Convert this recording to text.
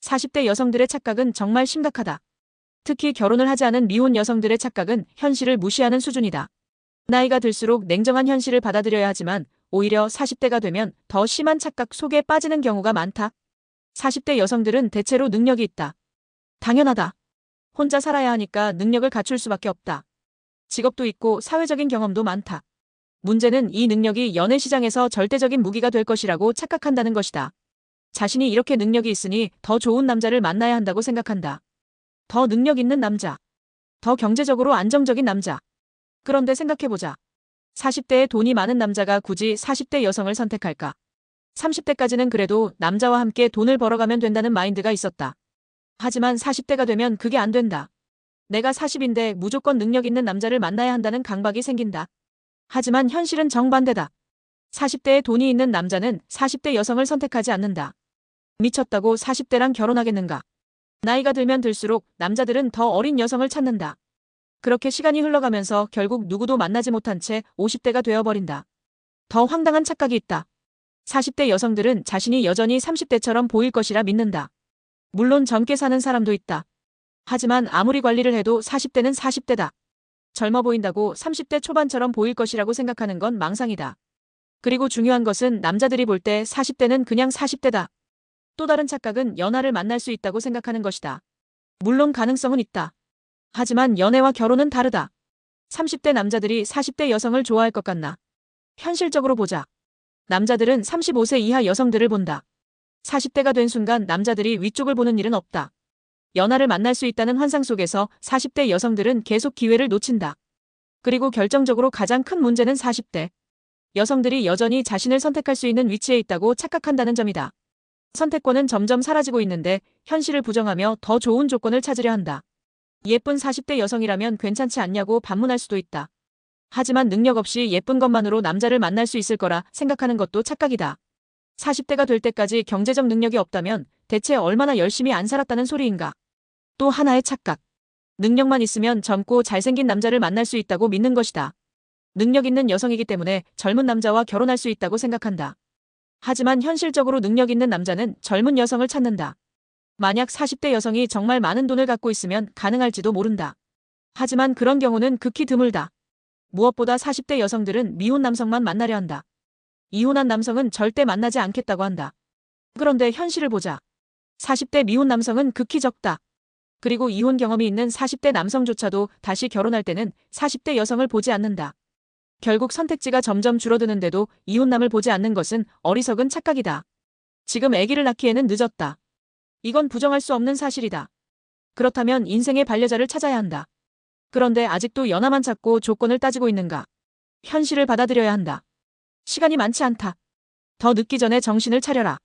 40대 여성들의 착각은 정말 심각하다. 특히 결혼을 하지 않은 미혼 여성들의 착각은 현실을 무시하는 수준이다. 나이가 들수록 냉정한 현실을 받아들여야 하지만 오히려 40대가 되면 더 심한 착각 속에 빠지는 경우가 많다. 40대 여성들은 대체로 능력이 있다. 당연하다. 혼자 살아야 하니까 능력을 갖출 수밖에 없다. 직업도 있고 사회적인 경험도 많다. 문제는 이 능력이 연애 시장에서 절대적인 무기가 될 것이라고 착각한다는 것이다. 자신이 이렇게 능력이 있으니 더 좋은 남자를 만나야 한다고 생각한다. 더 능력 있는 남자. 더 경제적으로 안정적인 남자. 그런데 생각해보자. 40대에 돈이 많은 남자가 굳이 40대 여성을 선택할까? 30대까지는 그래도 남자와 함께 돈을 벌어가면 된다는 마인드가 있었다. 하지만 40대가 되면 그게 안 된다. 내가 40인데 무조건 능력 있는 남자를 만나야 한다는 강박이 생긴다. 하지만 현실은 정반대다. 40대에 돈이 있는 남자는 40대 여성을 선택하지 않는다. 미쳤다고 40대랑 결혼하겠는가? 나이가 들면 들수록 남자들은 더 어린 여성을 찾는다. 그렇게 시간이 흘러가면서 결국 누구도 만나지 못한 채 50대가 되어버린다. 더 황당한 착각이 있다. 40대 여성들은 자신이 여전히 30대처럼 보일 것이라 믿는다. 물론 젊게 사는 사람도 있다. 하지만 아무리 관리를 해도 40대는 40대다. 젊어 보인다고 30대 초반처럼 보일 것이라고 생각하는 건 망상이다. 그리고 중요한 것은 남자들이 볼 때 40대는 그냥 40대다. 또 다른 착각은 연하를 만날 수 있다고 생각하는 것이다. 물론 가능성은 있다. 하지만 연애와 결혼은 다르다. 30대 남자들이 40대 여성을 좋아할 것 같나? 현실적으로 보자. 남자들은 35세 이하 여성들을 본다. 40대가 된 순간 남자들이 위쪽을 보는 일은 없다. 연하를 만날 수 있다는 환상 속에서 40대 여성들은 계속 기회를 놓친다. 그리고 결정적으로 가장 큰 문제는 40대 여성들이 여전히 자신을 선택할 수 있는 위치에 있다고 착각한다는 점이다. 선택권은 점점 사라지고 있는데 현실을 부정하며 더 좋은 조건을 찾으려 한다. 예쁜 40대 여성이라면 괜찮지 않냐고 반문할 수도 있다. 하지만 능력 없이 예쁜 것만으로 남자를 만날 수 있을 거라 생각하는 것도 착각이다. 40대가 될 때까지 경제적 능력이 없다면 대체 얼마나 열심히 안 살았다는 소리인가? 또 하나의 착각. 능력만 있으면 젊고 잘생긴 남자를 만날 수 있다고 믿는 것이다. 능력 있는 여성이기 때문에 젊은 남자와 결혼할 수 있다고 생각한다. 하지만 현실적으로 능력 있는 남자는 젊은 여성을 찾는다. 만약 40대 여성이 정말 많은 돈을 갖고 있으면 가능할지도 모른다. 하지만 그런 경우는 극히 드물다. 무엇보다 40대 여성들은 미혼 남성만 만나려 한다. 이혼한 남성은 절대 만나지 않겠다고 한다. 그런데 현실을 보자. 40대 미혼 남성은 극히 적다. 그리고 이혼 경험이 있는 40대 남성조차도 다시 결혼할 때는 40대 여성을 보지 않는다. 결국 선택지가 점점 줄어드는데도 이혼남을 보지 않는 것은 어리석은 착각이다. 지금 아기를 낳기에는 늦었다. 이건 부정할 수 없는 사실이다. 그렇다면 인생의 반려자를 찾아야 한다. 그런데 아직도 연하만 찾고 조건을 따지고 있는가? 현실을 받아들여야 한다. 시간이 많지 않다. 더 늦기 전에 정신을 차려라.